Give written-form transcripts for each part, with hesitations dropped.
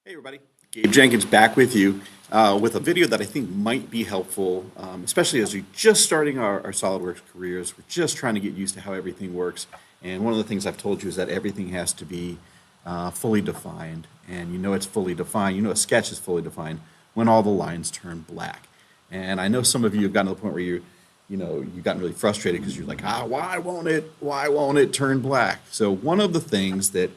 Hey everybody, Gabe Jenkins back with you with a video that I think might be helpful, especially as we're just starting our SolidWorks careers. We're just trying to get used to how everything works. And one of the things I've told you is that everything has to be fully defined. And you know it's fully defined, you know a sketch is fully defined when all the lines turn black. And I know some of you have gotten to the point where you've gotten really frustrated because you're like, why won't it turn black? So one of the things that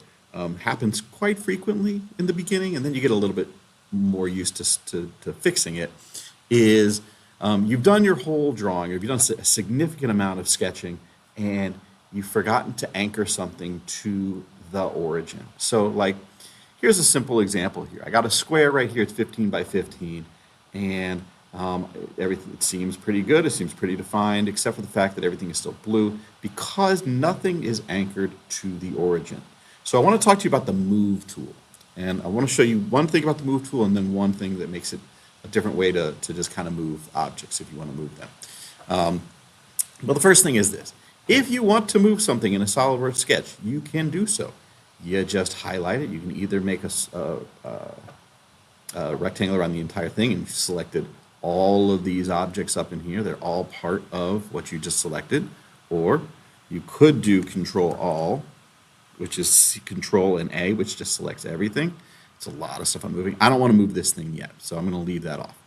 happens quite frequently in the beginning, and then you get a little bit more used to fixing it, is you've done your whole drawing, or you've done a significant amount of sketching, and you've forgotten to anchor something to the origin. So like, here's a simple example here. I got a square right here, it's 15 by 15, and everything, it seems pretty good, it seems pretty defined, except for the fact that everything is still blue because nothing is anchored to the origin. So I want to talk to you about the Move tool. And I want to show you one thing about the Move tool and then one thing that makes it a different way to just kind of move objects if you want to move them. Well, the first thing is this. If you want to move something in a SolidWorks sketch, you can do so. You just highlight it. You can either make a rectangle around the entire thing, and you've selected all of these objects up in here. They're all part of what you just selected. Or you could do Control All, which is Control and A, which just selects everything. It's a lot of stuff I'm moving. I don't want to move this thing yet, so I'm going to leave that off.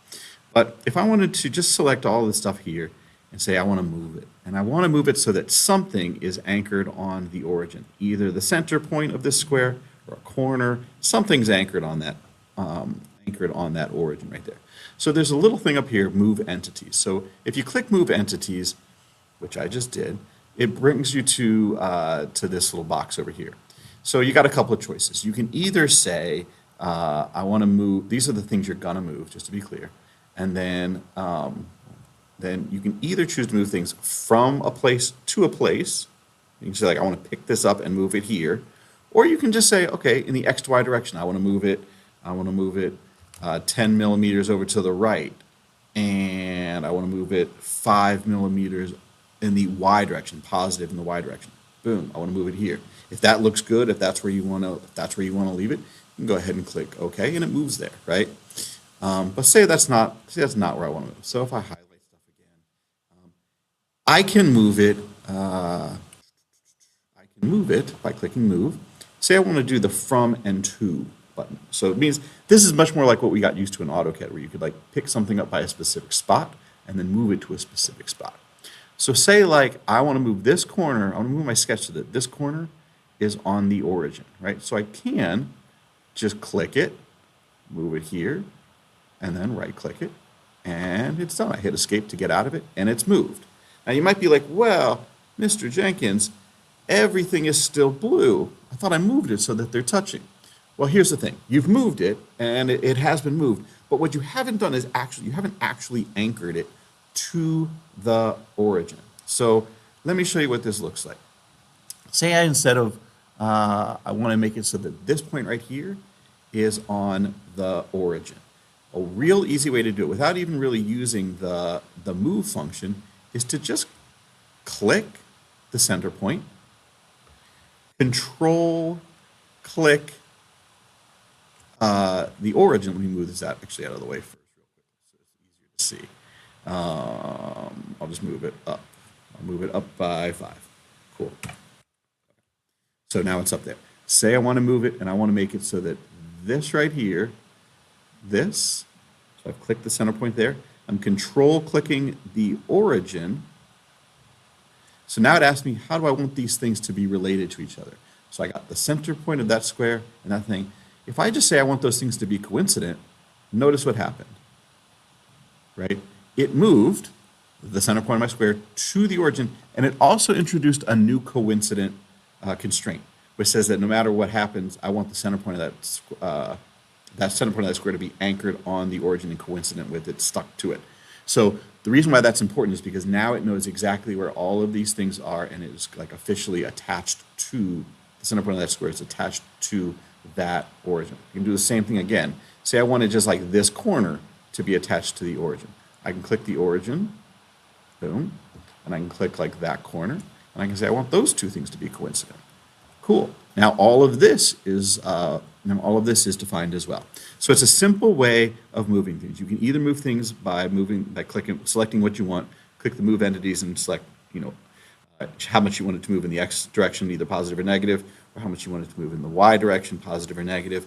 But if I wanted to just select all this stuff here and say I want to move it, and I want to move it so that something is anchored on the origin, either the center point of this square or a corner, something's anchored on that origin right there. So there's a little thing up here, Move Entities. So if you click Move Entities, which I just did, it brings you to this little box over here. So you got a couple of choices. You can either say, I want to move, these are the things you're going to move, just to be clear. And then you can either choose to move things from a place to a place. You can say, like, I want to pick this up and move it here. Or you can just say, okay, in the X to Y direction, I want to move it 10 millimeters over to the right. And I want to move it 5 millimeters in the Y direction, positive in the Y direction. Boom, I want to move it here. If that looks good, if that's where you want to leave it, you can go ahead and click OK, and it moves there, right? But say that's not where I want to move. So if I highlight stuff again, I can move it by clicking Move. Say I want to do the From and To button. So it means this is much more like what we got used to in AutoCAD, where you could like pick something up by a specific spot and then move it to a specific spot. So say like I want to move this corner, I want to move my sketch so that this corner is on the origin, right? So I can just click it, move it here, and then right click it, and it's done. I hit Escape to get out of it, and it's moved. Now you might be like, well, Mr. Jenkins, everything is still blue. I thought I moved it so that they're touching. Well, here's the thing. You've moved it, and it has been moved, but what you haven't done is you haven't actually anchored it to the origin. So let me show you what this looks like. Say instead of, I want to make it so that this point right here is on the origin. A real easy way to do it without even really using the move function is to just click the center point, Control click the origin. Let me move this actually out of the way first real quick so it's easier to see. I'll just move it up. I'll move it up by 5. Cool. So now it's up there. Say I want to move it and I want to make it so that this right here, so I've clicked the center point there. I'm control clicking the origin. So now it asks me, how do I want these things to be related to each other? So I got the center point of that square and that thing. If I just say I want those things to be coincident, notice what happened, right? It moved the center point of my square to the origin, and it also introduced a new coincident constraint, which says that no matter what happens, I want the center point of that center point of that square to be anchored on the origin and coincident with it, stuck to it. So the reason why that's important is because now it knows exactly where all of these things are, and it is like officially attached to the center point of that square. It's attached to that origin. You can do the same thing again. Say I wanted just like this corner to be attached to the origin. I can click the origin, boom, and I can click like that corner, and I can say I want those two things to be coincident. Cool. Now all of this is And all of this is defined as well. So it's a simple way of moving things. You can either move things by clicking, selecting what you want, click the move entities and select, how much you want it to move in the X direction, either positive or negative, or how much you want it to move in the Y direction, positive or negative.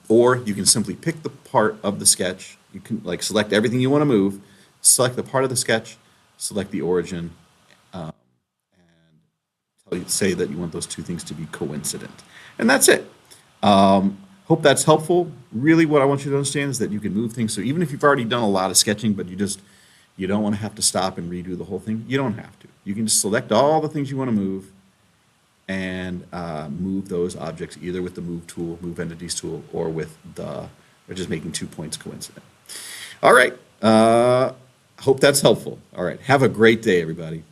Or you can simply pick the part of the sketch. You can select everything you want to move, select the part of the sketch, select the origin, and say that you want those two things to be coincident. And that's it. Hope that's helpful. Really what I want you to understand is that you can move things. So even if you've already done a lot of sketching, but you don't want to have to stop and redo the whole thing, you don't have to. You can just select all the things you want to move and move those objects either with the move tool, move entities tool, or just making 2 points coincident. All right. Hope that's helpful. All right. Have a great day, everybody.